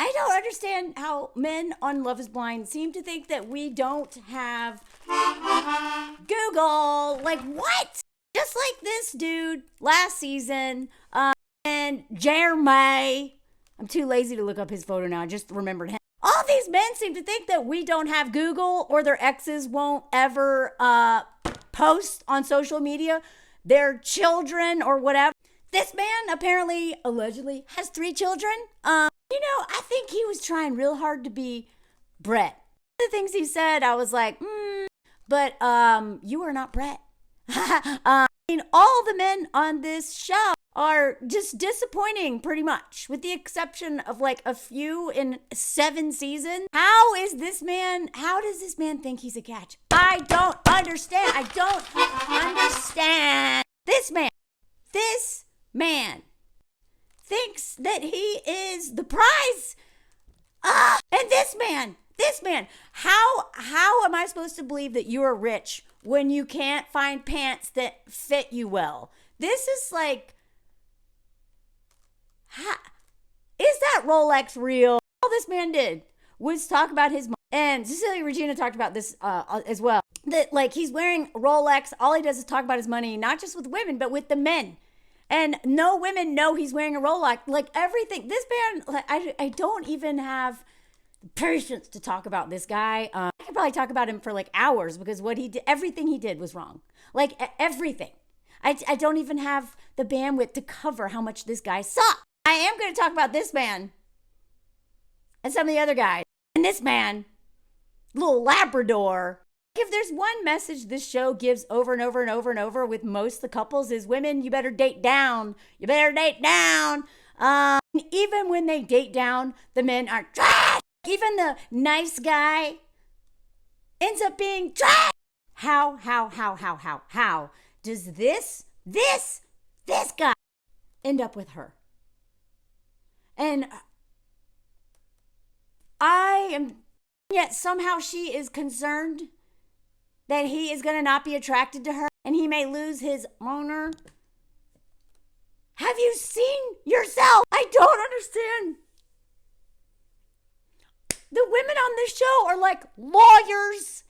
I don't understand how men on Love is Blind seem to think that we don't have Google. Like, what? Just like this dude last season, and Jeremy. I'm too lazy to look up his photo now. I just remembered him. All these men seem to think that we don't have Google, or their exes won't ever post on social media their children or whatever. This man apparently, allegedly, has 3 children. I think he was trying real hard to be Brett. The things he said, I was like, but you are not Brett. All the men on this show are just disappointing pretty much, with the exception of like a few in 7 seasons. How does this man think he's a catch? I don't understand. This man thinks that he is the prize. And this man, how am I supposed to believe that you are rich when you can't find pants that fit you well? This is like, is that Rolex real? All this man did was talk about his money. And Cecilia Regina talked about this as well. That like he's wearing Rolex. All he does is talk about his money, not just with women, but with the men. And no women know he's wearing a Rolex. Like everything. This man, like, I don't even have patience to talk about this guy. I could probably talk about him for like hours, because what he did, everything he did was wrong. Like everything. I don't even have the bandwidth to cover how much this guy sucks. I am going to talk about this man and some of the other guys. And this man, little Labrador. If there's one message this show gives over and over and over and over with most of the couples is, women, you better date down. You better date down. Even when they date down, the men are trash. Even the nice guy ends up being trash. How does this guy end up with her? And yet somehow she is concerned that he is going to not be attracted to her and he may lose his honor. Have you seen yourself? I don't understand. The women on this show are like lawyers,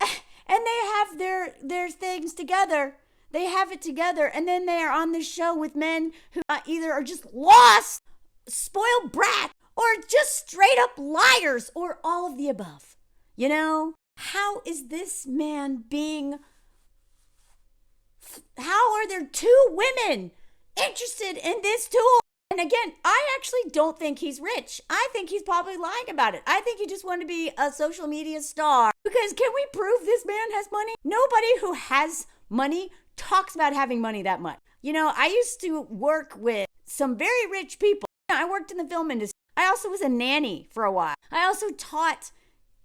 and they have their things together. They have it together, and then they are on this show with men who either are just lost, spoiled brats, or just straight up liars, or all of the above. You know? How is this man how are there 2 women interested in this tool? And again, I actually don't think he's rich. I think he's probably lying about it. I think he just wanted to be a social media star. Because can we prove this man has money? Nobody who has money talks about having money that much. You know, I used to work with some very rich people. I worked in the film industry. I also was a nanny for a while. I also taught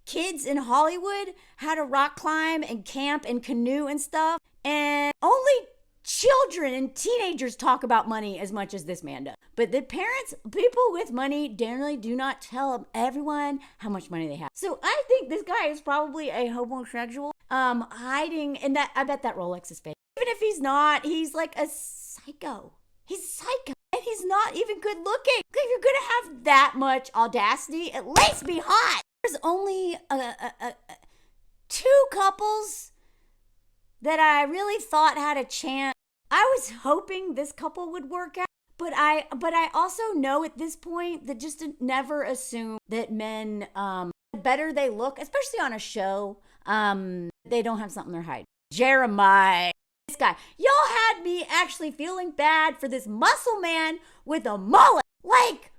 kids in Hollywood how to rock climb and camp and canoe and stuff. And only children and teenagers talk about money as much as this man does. But the parents, people with money, generally do not tell everyone how much money they have. So I think this guy is probably a homosexual, hiding in that. I bet that Rolex is fake. Even if he's not, he's like a psycho. He's a psycho. And he's not even good looking. If you're gonna have that much audacity, at least be hot. There's only 2 couples that I really thought had a chance. I was hoping this couple would work out, but I also know at this point that just to never assume that men, the better they look, especially on a show, they don't have something they're hiding. Jeremiah, this guy, y'all had me actually feeling bad for this muscle man with a mullet. Like,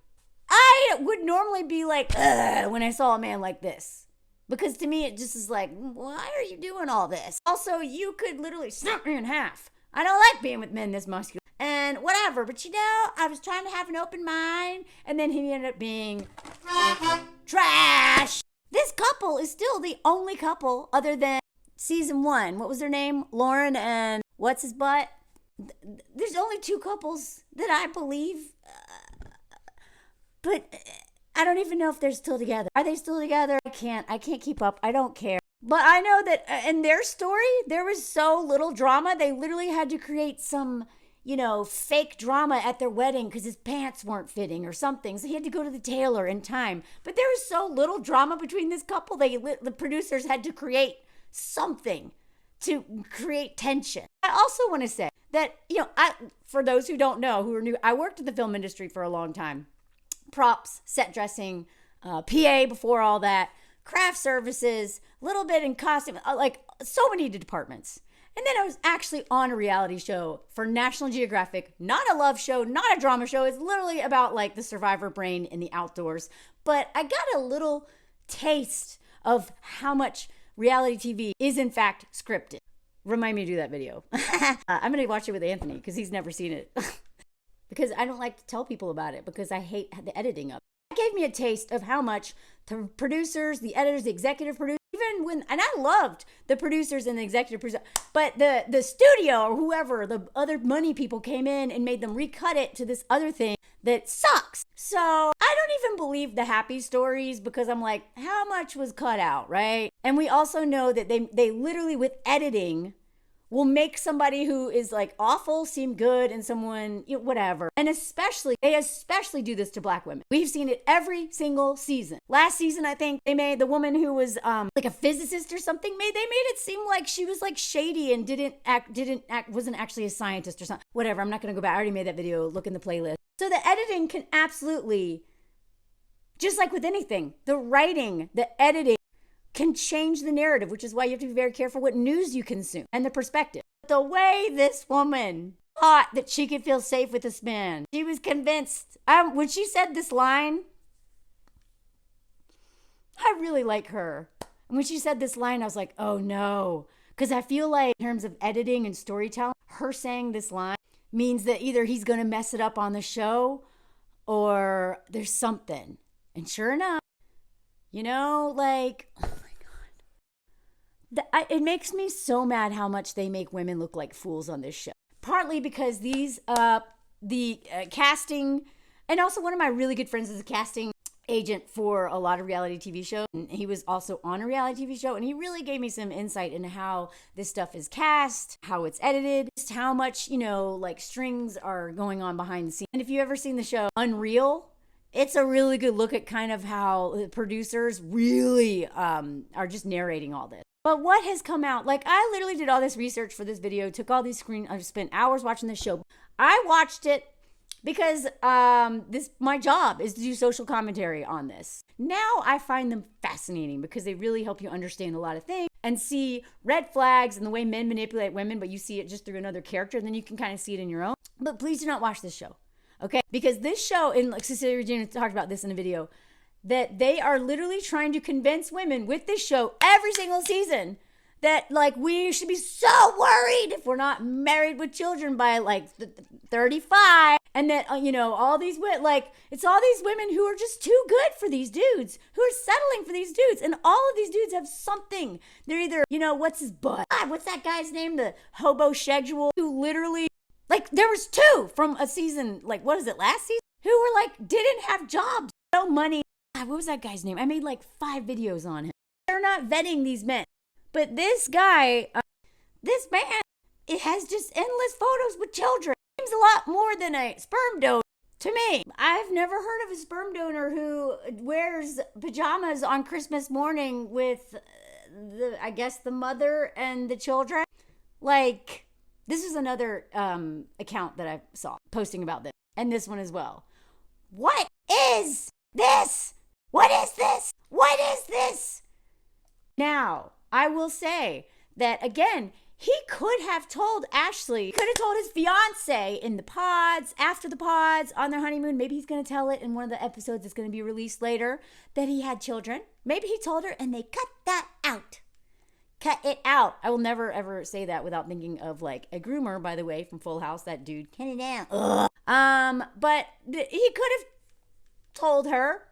I would normally be like, ugh, when I saw a man like this. Because to me, it just is like, why are you doing all this? Also, you could literally snap me in half. I don't like being with men this muscular. And whatever, but you know, I was trying to have an open mind. And then he ended up being trash. This couple is still the only couple other than season 1. What was their name? Lauren and what's his butt? There's only 2 couples that I believe. But I don't even know if they're still together. Are they still together? I can't keep up. I don't care. But I know that in their story, there was so little drama. They literally had to create some fake drama at their wedding because his pants weren't fitting or something. So he had to go to the tailor in time. But there was so little drama between this couple, the producers had to create something to create tension. I also want to say that, for those who don't know, who are new, I worked in the film industry for a long time. Props, set dressing, PA before all that, craft services, a little bit in costume, like so many departments. And then I was actually on a reality show for National Geographic, not a love show, not a drama show. It's literally about like the survivor brain in the outdoors. But I got a little taste of how much reality TV is in fact scripted. Remind me to do that video. I'm going to watch it with Anthony because he's never seen it. Because I don't like to tell people about it because I hate the editing of it. It gave me a taste of how much the producers, the editors, the executive producers, and I loved the producers and the executive producer, but the studio or whoever, the other money people came in and made them recut it to this other thing that sucks. So I don't even believe the happy stories because I'm like, how much was cut out, right? And we also know that they literally with editing will make somebody who is like awful seem good and someone, whatever. And they especially do this to Black women. We've seen it every single season. Last season, I think they made the woman who was like a physicist or something, they made it seem like she was like shady and wasn't actually a scientist or something. Whatever, I'm not gonna go back. I already made that video, look in the playlist. So the editing can absolutely, just like with anything, the writing, the editing, can change the narrative, which is why you have to be very careful what news you consume and the perspective. The way this woman thought that she could feel safe with this man, she was convinced. When she said this line, I really like her. And when she said this line, I was like, oh no. Because I feel like in terms of editing and storytelling, her saying this line means that either he's going to mess it up on the show or there's something. And sure enough, like, oh my God. It makes me so mad how much they make women look like fools on this show. Partly because the casting, and also one of my really good friends is a casting agent for a lot of reality TV shows. And he was also on a reality TV show. And he really gave me some insight into how this stuff is cast, how it's edited, just how much, like strings are going on behind the scenes. And if you've ever seen the show Unreal, it's a really good look at kind of how the producers really are just narrating all this. But what has come out, like I literally did all this research for this video, took all these I've spent hours watching this show. I watched it because my job is to do social commentary on this. Now I find them fascinating because they really help you understand a lot of things and see red flags and the way men manipulate women, but you see it just through another character, and then you can kind of see it in your own. But please do not watch this show. Okay, because this show, and like Cecilia Regina talked about this in a video, that they are literally trying to convince women with this show every single season that like we should be so worried if we're not married with children by like 35, and that all these women, like it's all these women who are just too good for these dudes, who are settling for these dudes, and all of these dudes have something. They're either what's his butt? God, what's that guy's name? The hobosexual who literally. Like, there was 2 from a season, like, what is it, last season? Who were, like, didn't have jobs, no money. God, what was that guy's name? I made, like, 5 videos on him. They're not vetting these men. But this guy, this man, it has just endless photos with children. Seems a lot more than a sperm donor to me. I've never heard of a sperm donor who wears pajamas on Christmas morning with, the mother and the children. Like... This is another account that I saw posting about this, and this one as well. What is this? What is this? What is this? Now, I will say that, again, he could have told Ashley, he could have told his fiance in the pods, after the pods, on their honeymoon. Maybe he's going to tell it in one of the episodes that's going to be released later, that he had children. Maybe he told her, and they cut that out. Cut it out. I will never ever say that without thinking of like a groomer, by the way, from Full House, that dude. Cut it out. Ugh. But he could have told her.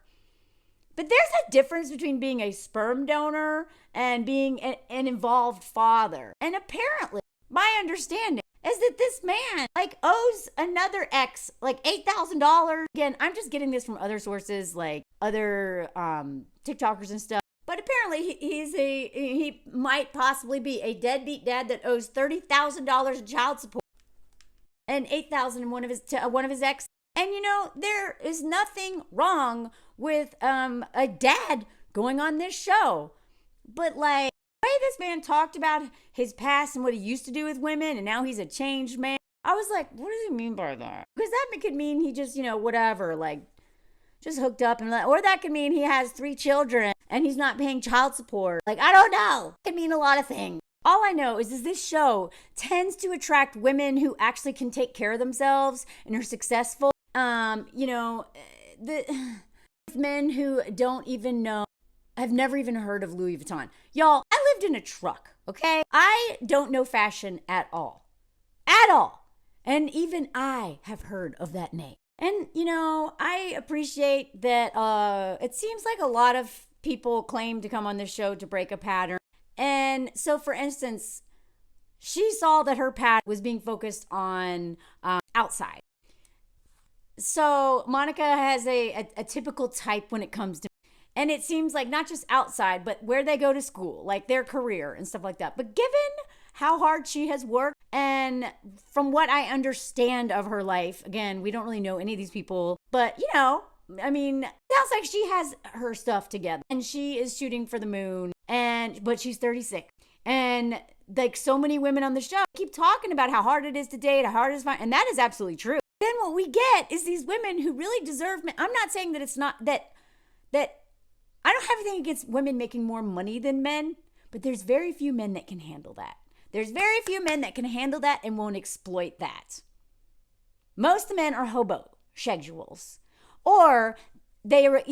But there's a difference between being a sperm donor and being an involved father. And apparently, my understanding is that this man like owes another ex like $8,000. Again, I'm just getting this from other sources, like other TikTokers and stuff. But apparently he might possibly be a deadbeat dad that owes $30,000 in child support. and 8,000 in one of his ex. And there is nothing wrong with a dad going on this show. But like the way this man talked about his past and what he used to do with women and now he's a changed man, I was like, what does he mean by that? Because that could mean he just, whatever, like just hooked up, or that could mean he has 3 children and he's not paying child support. Like, I don't know. It could mean a lot of things. All I know is this show tends to attract women who actually can take care of themselves and are successful. The men who don't even know. I've never even heard of Louis Vuitton. Y'all, I lived in a truck, okay? I don't know fashion at all. At all. And even I have heard of that name. And, I appreciate that it seems like a lot of people claim to come on this show to break a pattern. And so, for instance, she saw that her pattern was being focused on outside. So Monica has a typical type when it comes to, and it seems like not just outside, but where they go to school, like their career and stuff like that. But given how hard she has worked, and from what I understand of her life, again, we don't really know any of these people, but sounds like she has her stuff together and she is shooting for the moon, but she's 36. And like so many women on the show keep talking about how hard it is to date, how hard it is to find, and that is absolutely true. Then what we get is these women who really deserve men. I'm not saying that it's not that I don't have anything against women making more money than men, but there's very few men that can handle that. There's very few men that can handle that and won't exploit that. Most men are hobosexuals, or they will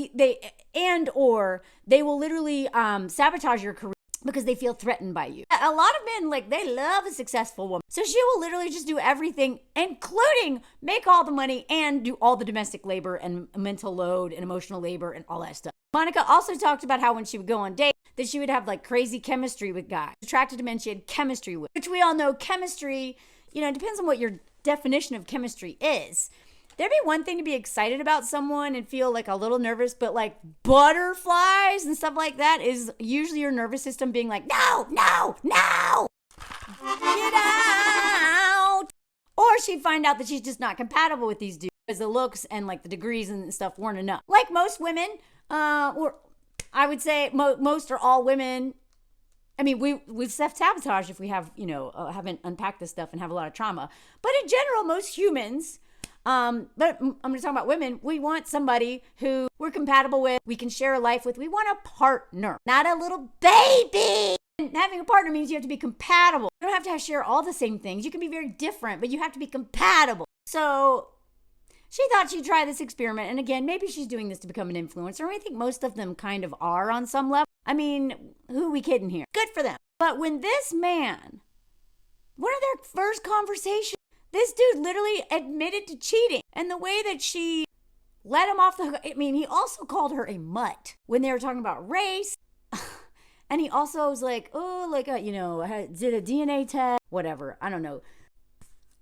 literally sabotage your career because they feel threatened by you. A lot of men, like, they love a successful woman. So she will literally just do everything, including make all the money and do all the domestic labor and mental load and emotional labor and all that stuff. Monica also talked about how when she would go on dates, that she would have like crazy chemistry with guys. Attracted to men she had chemistry with, which we all know chemistry, it depends on what your definition of chemistry is. There'd be one thing to be excited about someone and feel like a little nervous, but like butterflies and stuff like that is usually your nervous system being like, no, get out. Or she'd find out that she's just not compatible with these dudes because the looks and like the degrees and stuff weren't enough. Like most women, or I would say most or all women. I mean, we've self-sabotage if we have, haven't unpacked this stuff and have a lot of trauma. But in general, most humans, but I'm going to talk about women. We want somebody who we're compatible with, we can share a life with. We want a partner, not a little baby. And having a partner means you have to be compatible. You don't have to share all the same things. You can be very different, but you have to be compatible. So she thought she'd try this experiment. And again, maybe she's doing this to become an influencer. I think most of them kind of are on some level. I mean, who are we kidding here? Good for them. But when this man, one of their first conversations, this dude literally admitted to cheating. And the way that she let him off the hook, he also called her a mutt when they were talking about race. And he also was like, did a DNA test, whatever. I don't know.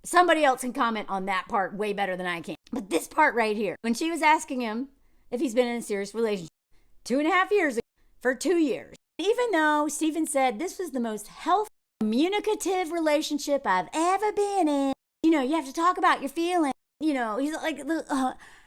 Somebody else can comment on that part way better than I can. But this part right here, when she was asking him if he's been in a serious relationship 2.5 years ago, for 2 years. Even though Stephen said this was the most healthy, communicative relationship I've ever been in. You have to talk about your feelings. He's like,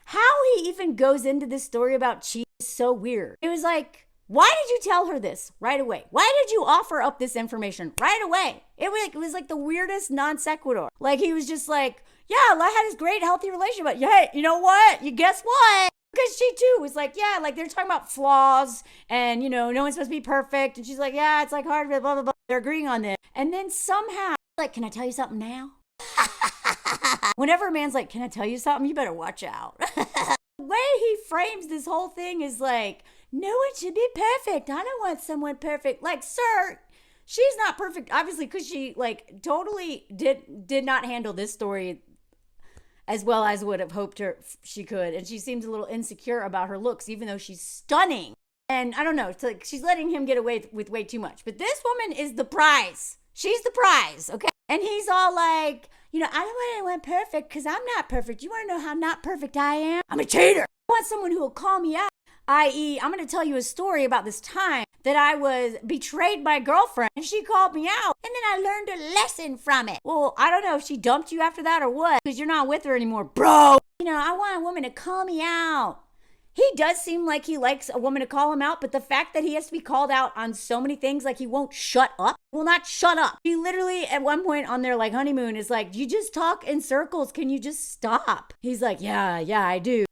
how he even goes into this story about cheating is so weird. It was like, why did you tell her this right away? Why did you offer up this information right away? It was like the weirdest non sequitur. Like he was just like, yeah, I had this great healthy relationship. But hey, you know what? You guess what? Because she too was like, yeah, like they're talking about flaws and, no one's supposed to be perfect. And she's like, yeah, it's like hard, blah, blah, blah. They're agreeing on this. And then somehow, like, can I tell you something now? Whenever a man's like, can I tell you something? You better watch out. The way he frames this whole thing is like, no one should be perfect. I don't want someone perfect. Like, sir, she's not perfect, obviously, because she like totally did not handle this story as well as would have hoped she could. And she seems a little insecure about her looks, even though she's stunning. And I don't know, it's like she's letting him get away with way too much. But this woman is the prize. She's the prize, okay? And he's all like, I don't want anyone perfect because I'm not perfect. You want to know how not perfect I am? I'm a cheater. I want someone who will call me out. I.e., I'm going to tell you a story about this time that I was betrayed by a girlfriend and she called me out and then I learned a lesson from it. Well, I don't know if she dumped you after that or what, because you're not with her anymore, bro. I want a woman to call me out. He does seem like he likes a woman to call him out, but the fact that he has to be called out on so many things, like he won't shut up, will not shut up. He literally at one point on their like honeymoon is like, you just talk in circles. Can you just stop? He's like, yeah, I do.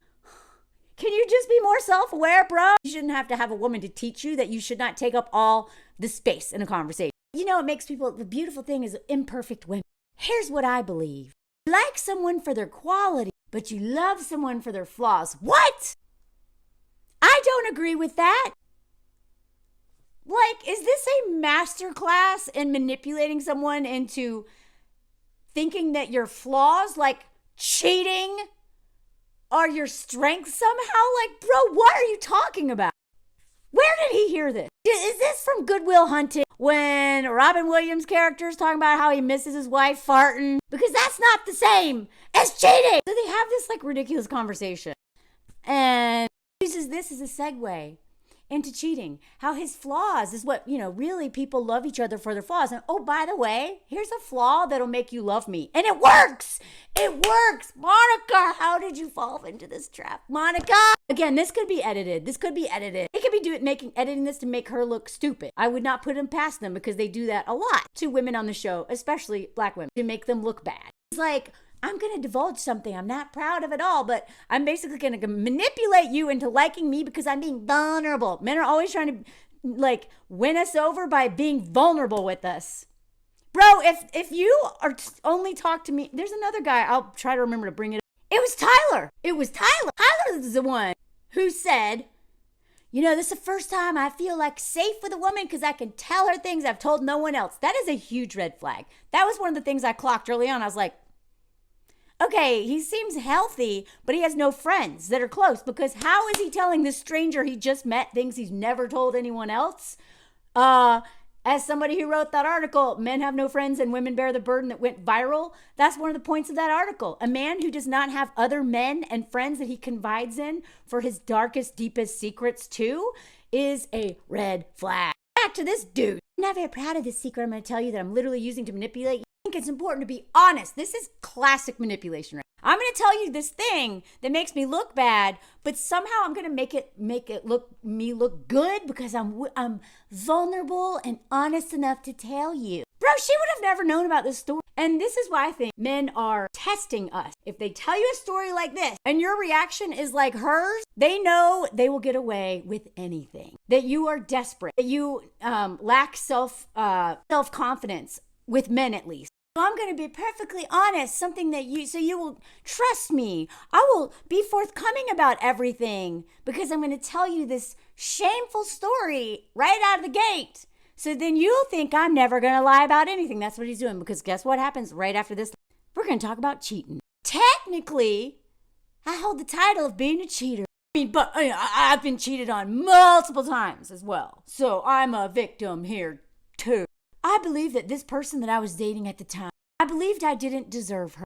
Can you just be more self-aware, bro? You shouldn't have to have a woman to teach you that you should not take up all the space in a conversation. It makes people, the beautiful thing is imperfect women. Here's what I believe. You like someone for their quality, but you love someone for their flaws. What? I don't agree with that. Like, is this a masterclass in manipulating someone into thinking that your flaws, like cheating, are your strengths somehow? Like, bro, what are you talking about? Where did he hear this? Is this from Good Will Hunting when Robin Williams' character is talking about how he misses his wife farting? Because that's not the same as cheating. So they have this like ridiculous conversation. And uses this as a segue into cheating. How his flaws is what, really people love each other for their flaws. And oh, by the way, here's a flaw that'll make you love me. And it works. It works. Monica, how did you fall into this trap? Monica. Again, this could be edited. They could be editing this to make her look stupid. I would not put them past them because they do that a lot to women on the show, especially black women, to make them look bad. It's like, I'm going to divulge something I'm not proud of at all, but I'm basically going to manipulate you into liking me because I'm being vulnerable. Men are always trying to win us over by being vulnerable with us. Bro, if you are only talk to me, there's another guy, I'll try to remember to bring it up. It was Tyler. Tyler is the one who said, this is the first time I feel like safe with a woman because I can tell her things I've told no one else. That is a huge red flag. That was one of the things I clocked early on. I was like, okay, he seems healthy, but he has no friends that are close because how is he telling this stranger he just met things he's never told anyone else? As somebody who wrote that article, Men Have No Friends and Women Bear the Burden, that went viral, that's one of the points of that article. A man who does not have other men and friends that he confides in for his darkest, deepest secrets too is a red flag. Back to this dude. I'm not very proud of this secret I'm going to tell you that I'm literally using to manipulate you. I think it's important to be honest. This is classic manipulation, right? I'm going to tell you this thing that makes me look bad, but somehow I'm going to make it look good because I'm vulnerable and honest enough to tell you. Bro, she would have never known about this story. And this is why I think men are testing us. If they tell you a story like this and your reaction is like hers, they know they will get away with anything. That you are desperate, that you lack self-confidence with men at least. So I'm going to be perfectly honest, something that so you will trust me. I will be forthcoming about everything because I'm going to tell you this shameful story right out of the gate. So then you'll think I'm never going to lie about anything. That's what he's doing because guess what happens right after this? We're going to talk about cheating. Technically, I hold the title of being a cheater. But I've been cheated on multiple times as well. So I'm a victim here too. I believe that this person that I was dating at the time, I believed I didn't deserve her.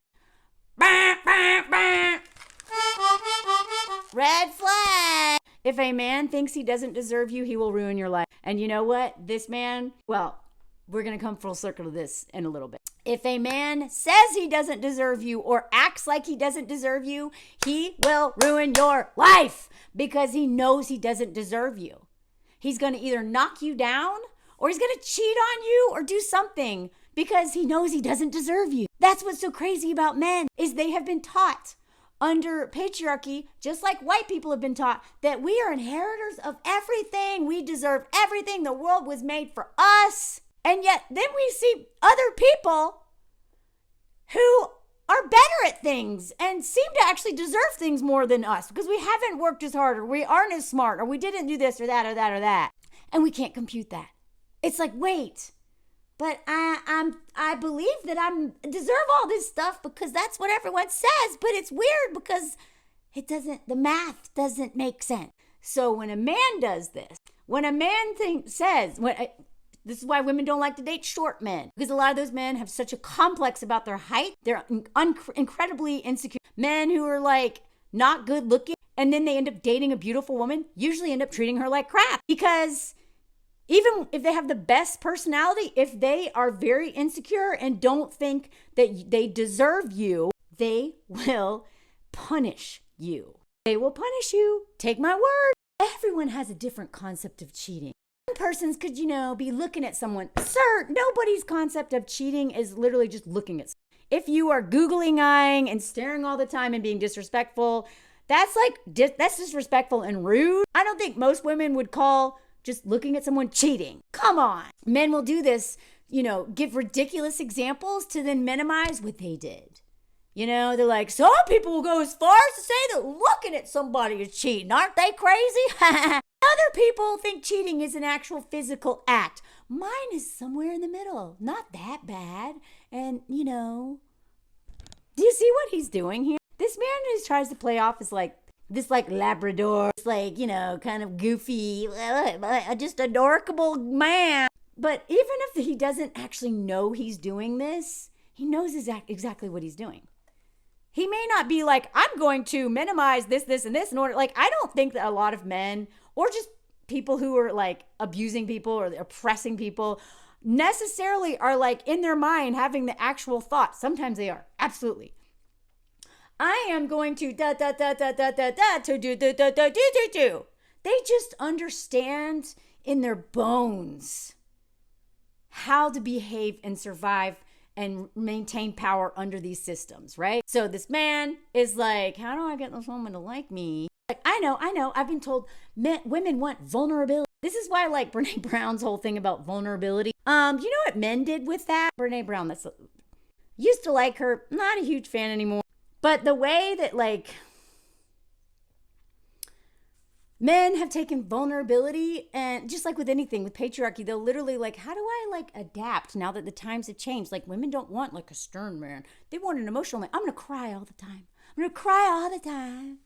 Red flag. If a man thinks he doesn't deserve you, he will ruin your life. And you know what? This man, well, we're going to come full circle to this in a little bit. If a man says he doesn't deserve you or acts like he doesn't deserve you, he will ruin your life because he knows he doesn't deserve you. He's going to either knock you down or he's going to cheat on you or do something because he knows he doesn't deserve you. That's what's so crazy about men is they have been taught under patriarchy, just like white people have been taught, that we are inheritors of everything. We deserve everything. The world was made for us. And yet then we see other people who are better at things and seem to actually deserve things more than us because we haven't worked as hard or we aren't as smart or we didn't do this or that or that or that. And we can't compute that. It's like, wait, but I believe that I deserve all this stuff because that's what everyone says, but it's weird because the math doesn't make sense. So when a man does this, when a man this is why women don't like to date short men because a lot of those men have such a complex about their height. They're incredibly insecure. Men who are like not good looking and then they end up dating a beautiful woman, usually end up treating her like crap because Even if they have the best personality, if they are very insecure and don't think that they deserve you, they will punish you. They will punish you. Take my word. Everyone has a different concept of cheating. Some persons could, be looking at someone. Sir, nobody's concept of cheating is literally just looking at someone. If you are googling eyeing and staring all the time and being disrespectful, that's disrespectful and rude. I don't think most women would call just looking at someone cheating. Come on. Men will do this, give ridiculous examples to then minimize what they did. They're like, some people will go as far as to say that looking at somebody is cheating. Aren't they crazy? Other people think cheating is an actual physical act. Mine is somewhere in the middle. Not that bad. And, do you see what he's doing here? This man just tries to play off as this Labrador, kind of goofy, just adorable man. But even if he doesn't actually know he's doing this, he knows exactly what he's doing. He may not be like, I'm going to minimize this, and this in order. I don't think that a lot of men or just people who are abusing people or oppressing people necessarily are in their mind having the actual thought. Sometimes they are. Absolutely. I am going to to do. They just understand in their bones how to behave and survive and maintain power under these systems, right? So this man is like, how do I get this woman to like me? I know. I've been told women want vulnerability. This is why I like Brene Brown's whole thing about vulnerability. You know what men did with that? Brene Brown, used to like her, not a huge fan anymore. But the way that men have taken vulnerability, and just like with anything, with patriarchy, they'll literally how do I adapt now that the times have changed? Women don't want a stern man. They want an emotional man. I'm going to cry all the time. I'm going to cry all the time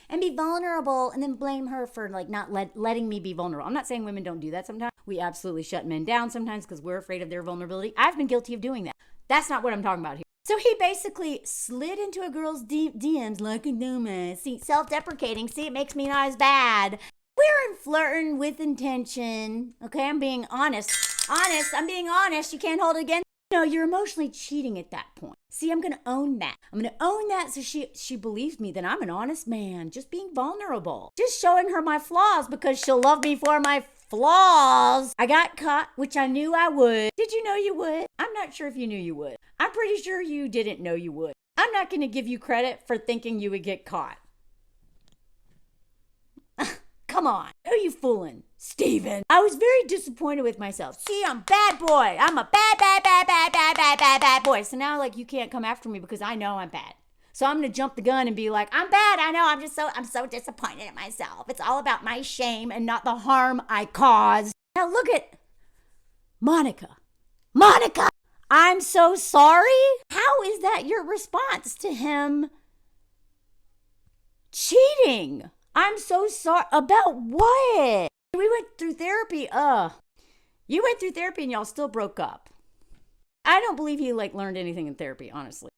and be vulnerable and then blame her for not letting me be vulnerable. I'm not saying women don't do that sometimes. We absolutely shut men down sometimes because we're afraid of their vulnerability. I've been guilty of doing that. That's not what I'm talking about here. So he basically slid into a girl's DMs like a dumbass. See, self-deprecating. See, it makes me not as bad. We're flirting with intention. Okay, I'm being honest. I'm being honest. You can't hold it against. No, you're emotionally cheating at that point. See, I'm going to own that. I'm going to own that so she believes me that I'm an honest man. Just being vulnerable. Just showing her my flaws because she'll love me for my flaws. I got caught, which I knew I would. Did you know you would? I'm not sure if you knew you would. I'm pretty sure you didn't know you would. I'm not going to give you credit for thinking you would get caught. Come on. Who are you fooling? Steven. I was very disappointed with myself. See, I'm bad boy. I'm a bad boy. So now you can't come after me because I know I'm bad. So I'm going to jump the gun and be like, I'm bad. I know. I'm so disappointed in myself. It's all about my shame and not the harm I caused. Now look at Monica. I'm so sorry. How is that your response to him cheating? I'm so sorry. About what? We went through therapy. You went through therapy and y'all still broke up. I don't believe he learned anything in therapy, honestly.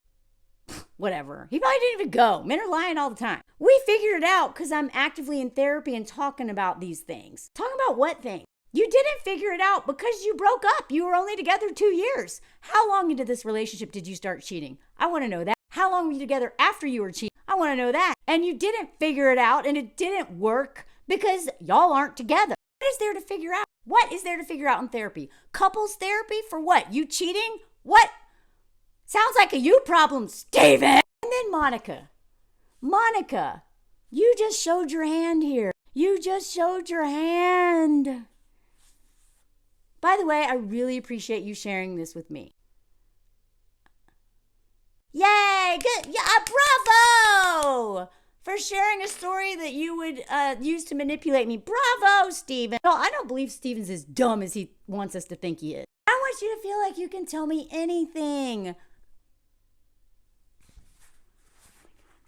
Whatever. He probably didn't even go. Men are lying all the time. We figured it out because I'm actively in therapy and talking about these things. Talking about what thing? You didn't figure it out because you broke up. You were only together 2 years. How long into this relationship did you start cheating? I want to know that. How long were you together after you were cheating? I want to know that. And you didn't figure it out and it didn't work because y'all aren't together. What is there to figure out? What is there to figure out in therapy? Couples therapy for what? You cheating? What? Sounds like a you problem, Steven. And then Monica, you just showed your hand here. You just showed your hand. By the way, I really appreciate you sharing this with me. Yay! Good. Yeah, bravo! For sharing a story that you would use to manipulate me. Bravo, Steven. No, I don't believe Steven's as dumb as he wants us to think he is. I want you to feel like you can tell me anything.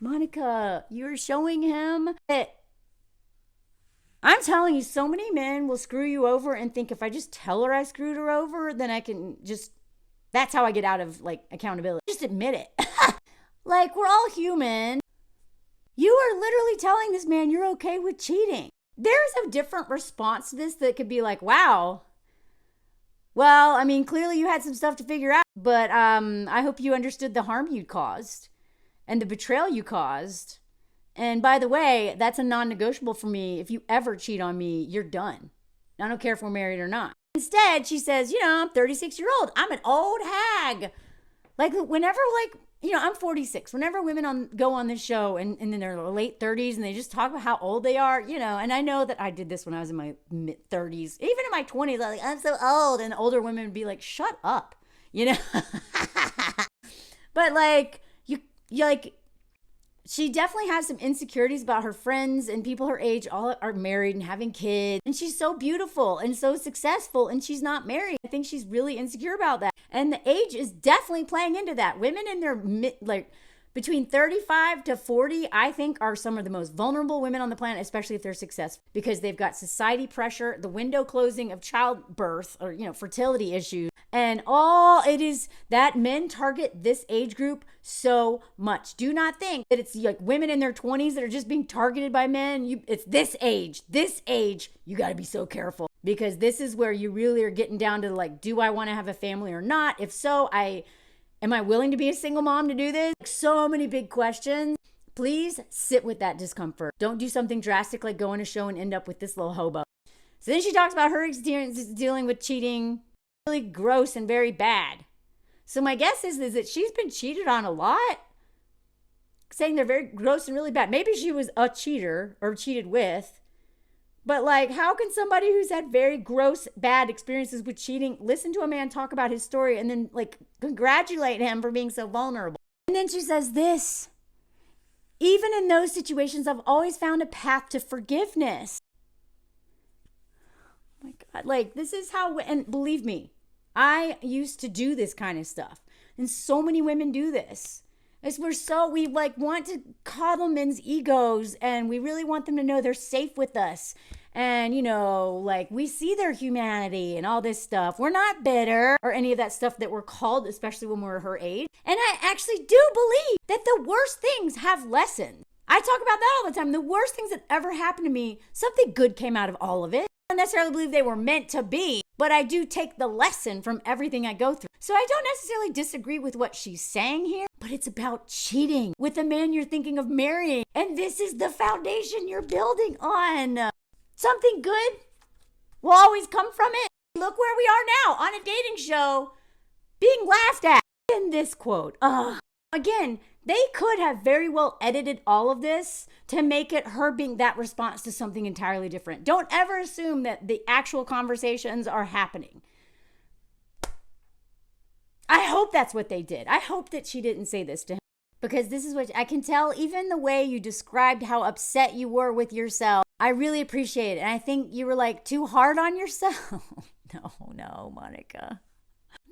Monica, you're showing him that I'm telling you, so many men will screw you over and think if I just tell her I screwed her over, then I can just, that's how I get out of accountability. Just admit it. We're all human. You are literally telling this man you're okay with cheating. There's a different response to this that could be like, wow, well, I mean, clearly you had some stuff to figure out, but I hope you understood the harm you caused and the betrayal you caused. And by the way, that's a non-negotiable for me. If you ever cheat on me, you're done. I don't care if we're married or not. Instead, she says, I'm 36-year-old. I'm an old hag. Like whenever, I'm 46. Whenever women go on this show and in their late 30s and they just talk about how old they are, and I know that I did this when I was in my mid 30s. Even in my 20s, I was like, I'm so old. And older women would be like, shut up, But she definitely has some insecurities about her friends and people her age all are married and having kids. And she's so beautiful and so successful and she's not married. I think she's really insecure about that. And the age is definitely playing into that. Women in their between 35 to 40, I think are some of the most vulnerable women on the planet, especially if they're successful, because they've got society pressure, the window closing of childbirth or, fertility issues. And all it is that men target this age group so much. Do not think that it's like women in their 20s that are just being targeted by men. It's this age, you got to be so careful because this is where you really are getting down to like, do I want to have a family or not? If so, am I willing to be a single mom to do this? So many big questions. Please sit with that discomfort. Don't do something drastic like go on a show and end up with this little hobo. So then she talks about her experience dealing with cheating. Really gross and very bad. So my guess is that she's been cheated on a lot. Saying they're very gross and really bad. Maybe she was a cheater or cheated with. But how can somebody who's had very gross, bad experiences with cheating listen to a man talk about his story and then congratulate him for being so vulnerable? And then she says this, even in those situations, I've always found a path to forgiveness. Oh my God, this is how, and believe me, I used to do this kind of stuff. And so many women do this. We want to coddle men's egos and we really want them to know they're safe with us. And, we see their humanity and all this stuff. We're not bitter or any of that stuff that we're called, especially when we're her age. And I actually do believe that the worst things have lessons. I talk about that all the time. The worst things that ever happened to me, something good came out of all of it. I don't necessarily believe they were meant to be, but I do take the lesson from everything I go through. So I don't necessarily disagree with what she's saying here, but it's about cheating with a man you're thinking of marrying. And this is the foundation you're building on. Something good will always come from it. Look where we are now on a dating show being laughed at in this quote. Again, they could have very well edited all of this to make it her being that response to something entirely different. Don't ever assume that the actual conversations are happening. I hope that's what they did. I hope that she didn't say this to him because this is what I can tell, even the way you described how upset you were with yourself. I really appreciate it. And I think you were too hard on yourself. No, Monica.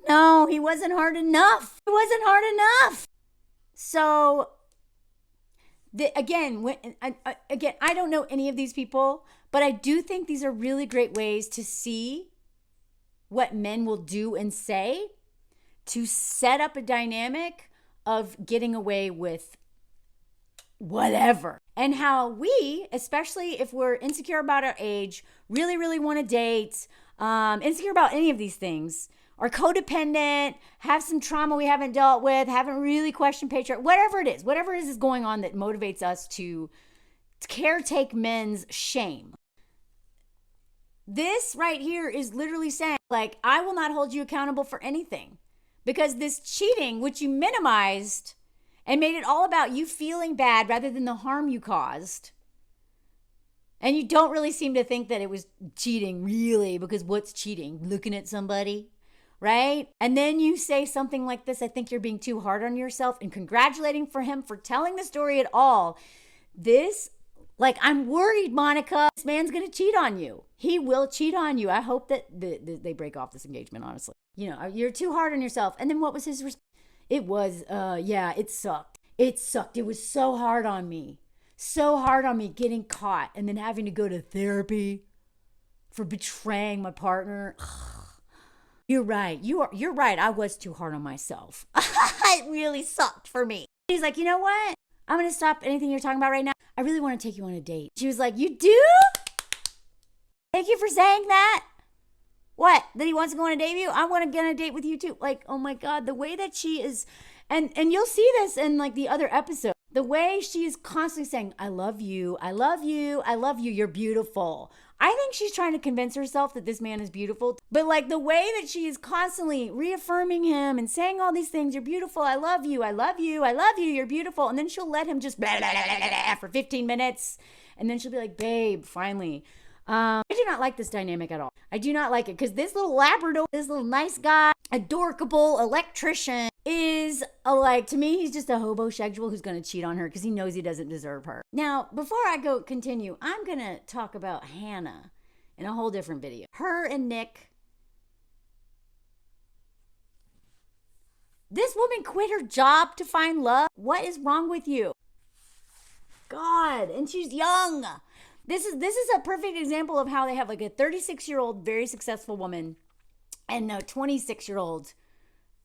No, he wasn't hard enough. It wasn't hard enough. So, again, I don't know any of these people, but I do think these are really great ways to see what men will do and say to set up a dynamic of getting away with whatever. And how we, especially if we're insecure about our age, really, really want to date, insecure about any of these things, are codependent, have some trauma we haven't dealt with, haven't really questioned patriarchy, whatever it is going on that motivates us to caretake men's shame. This right here is literally saying, I will not hold you accountable for anything. Because this cheating, which you minimized and made it all about you feeling bad rather than the harm you caused. And you don't really seem to think that it was cheating, really, because what's cheating? Looking at somebody? Right? And then you say something like this, I think you're being too hard on yourself, and congratulating for him for telling the story at all. This, I'm worried, Monica, this man's going to cheat on you. He will cheat on you. I hope that they break off this engagement, honestly. You're too hard on yourself. And then what was his response? It was, it sucked. It sucked. It was so hard on me. So hard on me getting caught and then having to go to therapy for betraying my partner. You're right. You're right. I was too hard on myself. It really sucked for me. He's like, you know what? I'm going to stop anything you're talking about right now. I really want to take you on a date. She was like, you do? for saying that? What? That he wants to go on a date with you? I want to get on a date with you too. Like, oh my God, the way that she is, and you'll see this in like the other episode. The way she is constantly saying, I love you, I love you, I love you, you're beautiful. I think she's trying to convince herself that this man is beautiful. But like the way that she is constantly reaffirming him and saying all these things, you're beautiful, I love you, I love you, I love you, you're beautiful. And then she'll let him just blah, blah, blah, blah, blah, for 15 minutes. And then she'll be like, babe, finally. I do not like this dynamic at all. I do not like it because this little Labrador, this little nice guy, adorable electrician is to me, he's just a hobosexual who's going to cheat on her because he knows he doesn't deserve her. Now, before I continue, I'm going to talk about Hannah in a whole different video. Her and Nick. This woman quit her job to find love. What is wrong with you? God, and she's young. This is a perfect example of how they have like a 36-year-old, very successful woman and a 26-year-old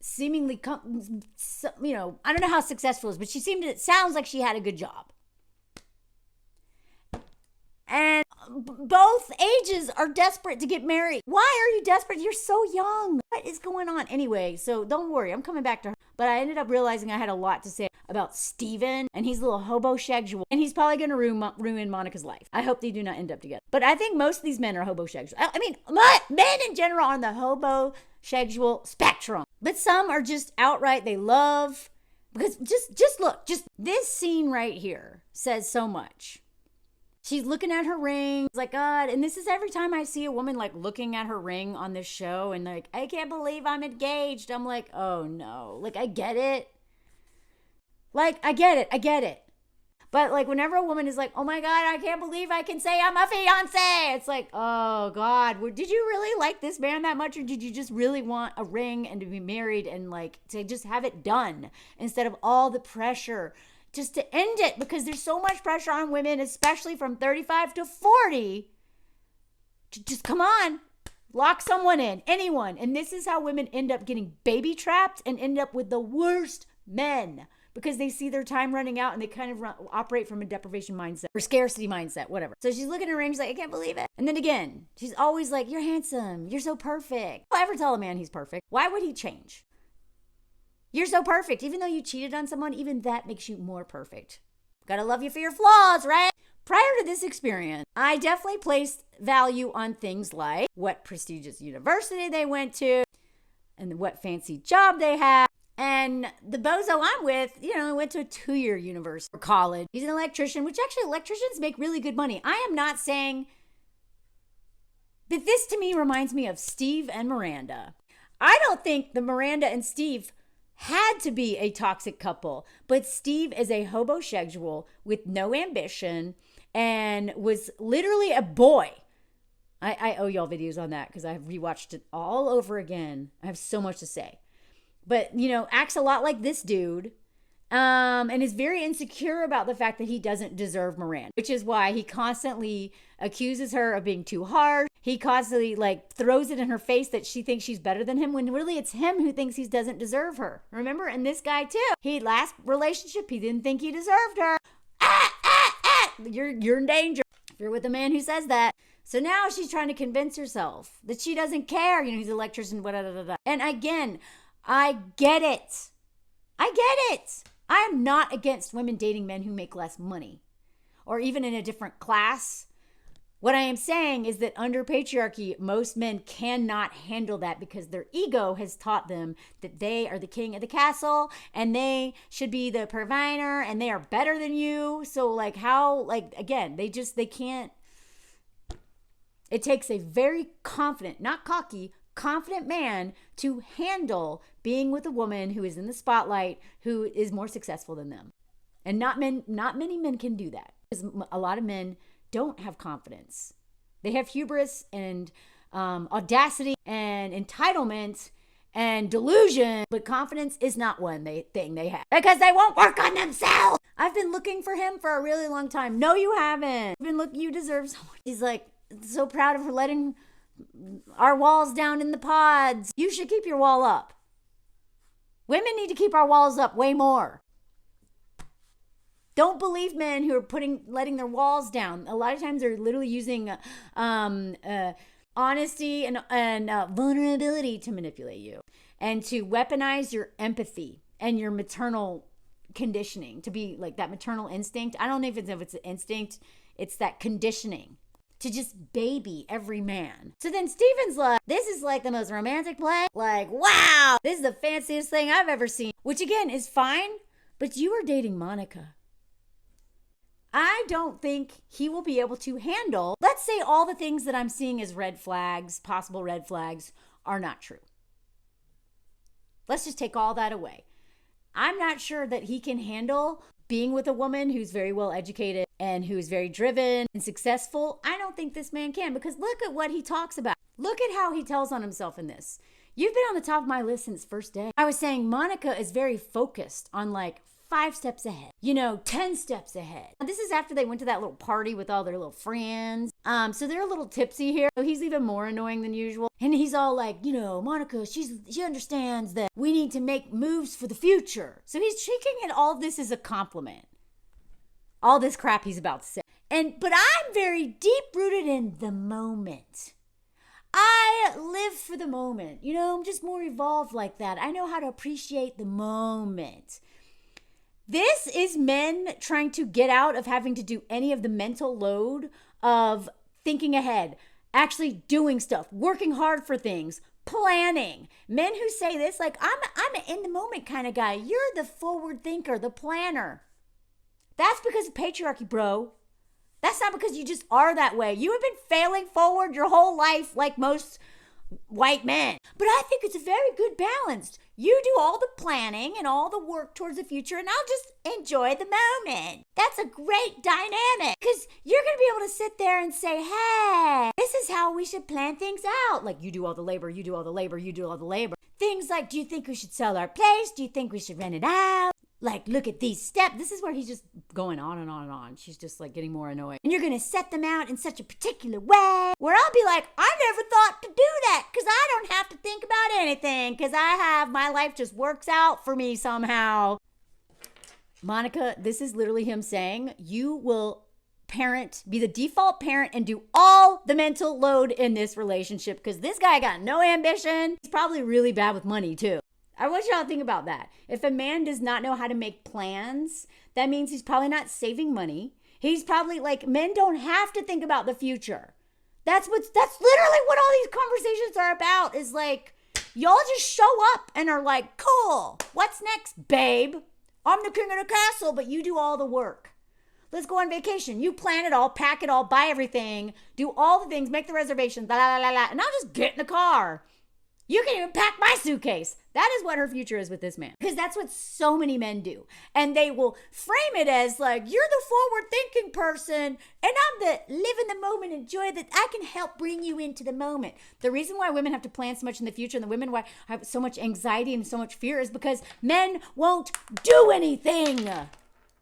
seemingly, I don't know how successful is, but it sounds like she had a good job. And both ages are desperate to get married. Why are you desperate? You're so young. What is going on? Anyway, so don't worry. I'm coming back to her. But I ended up realizing I had a lot to say about Steven and he's a little hobosexual. And he's probably going to ruin Monica's life. I hope they do not end up together. But I think most of these men are hobosexual. I mean, men in general are on the hobosexual spectrum. But some are just outright, they love. Because just look, this scene right here says so much. She's looking at her ring. It's like, God, and this is every time I see a woman like looking at her ring on this show and like, I can't believe I'm engaged. I'm like, oh no. Like, I get it. I get it. But like whenever a woman is like, oh my God, I can't believe I can say I'm a fiance. It's like, oh God, did you really like this man that much? Or did you just really want a ring and to be married and like to just have it done instead of all the pressure just to end it? Because there's so much pressure on women, especially from 35 to 40, to just come on, lock someone in, anyone. And this is how women end up getting baby trapped and end up with the worst men because they see their time running out and they kind of operate from a deprivation mindset or scarcity mindset, whatever. So she's looking at her ring, she's like, I can't believe it. And then again, she's always like, you're handsome, you're so perfect. Don't ever tell a man he's perfect. Why would he change? You're so perfect. Even though you cheated on someone, even that makes you more perfect. Gotta love you for your flaws, right? Prior to this experience, I definitely placed value on things like what prestigious university they went to and what fancy job they had. And the bozo I'm with, went to a 2-year university or college. He's an electrician, which actually electricians make really good money. I am not saying, but this to me reminds me of Steve and Miranda. I don't think the Miranda and Steve had to be a toxic couple, but Steve is a hobosexual with no ambition and was literally a boy. I owe y'all videos on that because I've rewatched it all over again. I have so much to say. But, acts a lot like this dude and is very insecure about the fact that he doesn't deserve Miranda, which is why he constantly accuses her of being too harsh. He constantly throws it in her face that she thinks she's better than him when really it's him who thinks he doesn't deserve her. Remember? And this guy too. Last relationship, he didn't think he deserved her. You're in danger if you're with a man who says that. So now she's trying to convince herself that she doesn't care. He's an electrician, blah, blah, blah, blah. And again, I get it. I am not against women dating men who make less money or even in a different class. What I am saying is that under patriarchy, most men cannot handle that because their ego has taught them that they are the king of the castle and they should be the provider and they are better than you. So again, they can't. It takes a very confident, not cocky, confident man to handle being with a woman who is in the spotlight, who is more successful than them. And not many men can do that because a lot of men don't have confidence. They have hubris and audacity and entitlement and delusion, but confidence is not one thing they have because they won't work on themselves. I've been looking for him for a really long time. No, you haven't. You deserve someone. He's so proud of her letting our walls down in the pods. You should keep your wall up. Women need to keep our walls up way more. Don't believe men who are letting their walls down. A lot of times they're literally using honesty and vulnerability to manipulate you and to weaponize your empathy and your maternal conditioning, to be like that maternal instinct. I don't know if it's an instinct. It's that conditioning to just baby every man. So then Steven's like, this is like the most romantic play. Like, wow, this is the fanciest thing I've ever seen. Which again is fine, but you are dating Monica. I don't think he will be able to handle, let's say all the things that I'm seeing as red flags, possible red flags, are not true. Let's just take all that away. I'm not sure that he can handle being with a woman who's very well educated and who's very driven and successful. I don't think this man can, because look at what he talks about. Look at how he tells on himself in this. You've been on the top of my list since first day. I was saying Monica is very focused on like 5 steps ahead, 10 steps ahead. This is after they went to that little party with all their little friends. So they're a little tipsy here. So he's even more annoying than usual. And he's all like, Monica, she understands that we need to make moves for the future. So he's taking it all this as a compliment. All this crap he's about to say. But I'm very deep rooted in the moment. I live for the moment. I'm just more evolved like that. I know how to appreciate the moment. This is men trying to get out of having to do any of the mental load of thinking ahead, actually doing stuff, working hard for things, planning. Men who say this, like, I'm an in the moment kind of guy. You're the forward thinker, the planner. That's because of patriarchy, bro. That's not because you just are that way. You have been failing forward your whole life like most white men. But I think it's a very good balance. You do all the planning and all the work towards the future, and I'll just enjoy the moment. That's a great dynamic, because you're going to be able to sit there and say, hey, this is how we should plan things out. Like, you do all the labor, you do all the labor, you do all the labor. Things like, do you think we should sell our place? Do you think we should rent it out? Like, look at these steps. This is where he's just going on and on and on. She's just like getting more annoying. And you're going to set them out in such a particular way where I'll be like, I never thought to do that because I don't have to think about anything because my life just works out for me somehow. Monica, this is literally him saying, you will be the default parent and do all the mental load in this relationship because this guy got no ambition. He's probably really bad with money too. I want y'all to think about that. If a man does not know how to make plans, that means he's probably not saving money. He's probably men don't have to think about the future. That's literally what all these conversations are about, is like, y'all just show up and are like, cool, what's next, babe? I'm the king of the castle, but you do all the work. Let's go on vacation. You plan it all, pack it all, buy everything, do all the things, make the reservations, la la la la, and I'll just get in the car. You can even pack my suitcase. That is what her future is with this man. Because that's what so many men do. And they will frame it as like, you're the forward thinking person and I'm the live in the moment, enjoy that. I can help bring you into the moment. The reason why women have to plan so much in the future and the women why have so much anxiety and so much fear is because men won't do anything.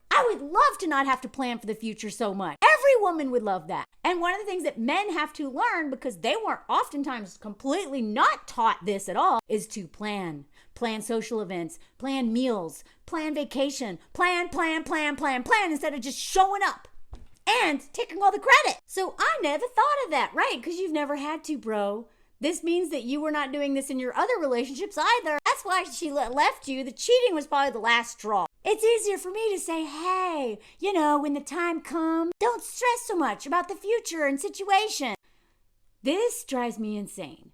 I would love to not have to plan for the future so much. Every woman would love that. And one of the things that men have to learn, because they weren't oftentimes completely not taught this at all, is to plan. Plan social events, plan meals, plan vacation, plan, instead of just showing up and taking all the credit. So I never thought of that, right? Because you've never had to, bro. This means that you were not doing this in your other relationships either. That's why she left you. The cheating was probably the last straw. It's easier for me to say, hey, when the time comes, don't stress so much about the future and situation. This drives me insane.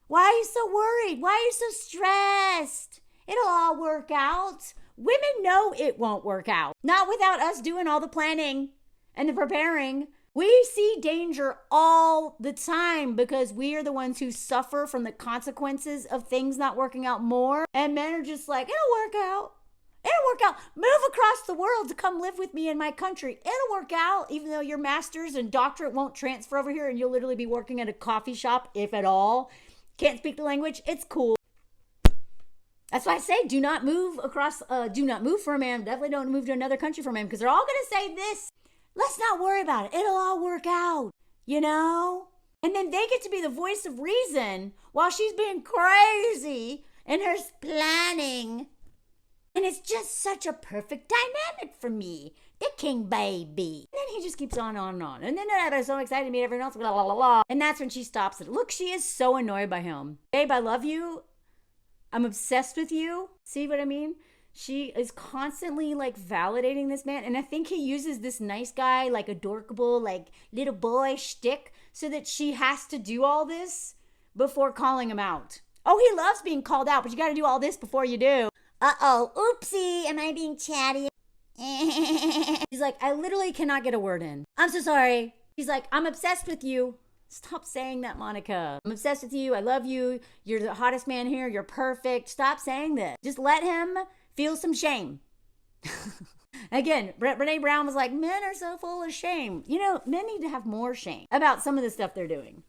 Why are you so worried? Why are you so stressed? It'll all work out. Women know it won't work out. Not without us doing all the planning and the preparing. We see danger all the time because we are the ones who suffer from the consequences of things not working out more. And men are just like, it'll work out. It'll work out. Move across the world to come live with me in my country. It'll work out, even though your master's and doctorate won't transfer over here and you'll literally be working at a coffee shop, if at all. Can't speak the language. It's cool. That's why I say do not move for a man. Definitely don't move to another country for a man because they're all going to say this. Let's not worry about it. It'll all work out, And then they get to be the voice of reason while she's being crazy in her planning. And it's just such a perfect dynamic for me The king baby. And then he just keeps on and on. And then I'm so excited to meet everyone else, blah, blah, blah, blah. And that's when she stops it. Look, she is so annoyed by him. Babe, I love you. I'm obsessed with you. See what I mean? She is constantly like validating this man. And I think he uses this nice guy, like adorable, like little boy shtick so that she has to do all this before calling him out. Oh, he loves being called out, but you got to do all this before you do. Uh-oh, oopsie, am I being chatty? He's like, I literally cannot get a word in. I'm so sorry. He's like, I'm obsessed with you. Stop saying that, Monica. I'm obsessed with you. I love you. You're the hottest man here. You're perfect. Stop saying this. Just let him feel some shame. Again, Brene Brown was like, men are so full of shame. You know, men need to have more shame about some of the stuff they're doing.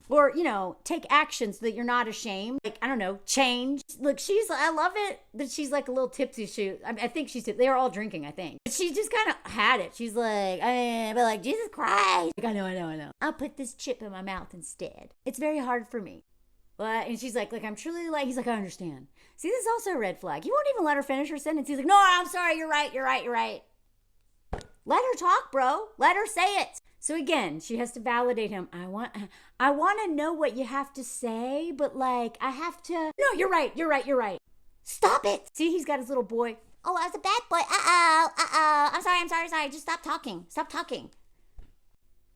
Or, you know, take action so that you're not ashamed. Like, I don't know, change. Look, I love it that she's like a little tipsy. I think they were all drinking, I think. But she just kind of had it. She's like, but like, Jesus Christ. Like, I know. I'll put this chip in my mouth instead. It's very hard for me. But, and she's like, I'm truly like, he's like, I understand. See, this is also a red flag. You won't even let her finish her sentence. He's like, no, I'm sorry. You're right. Let her talk, bro. Let her say it. So again, she has to validate him. I want to know what you have to say, but like, I have to. No, you're right. Stop it. See, he's got his little boy. Oh, I was a bad boy. I'm sorry. Just stop talking.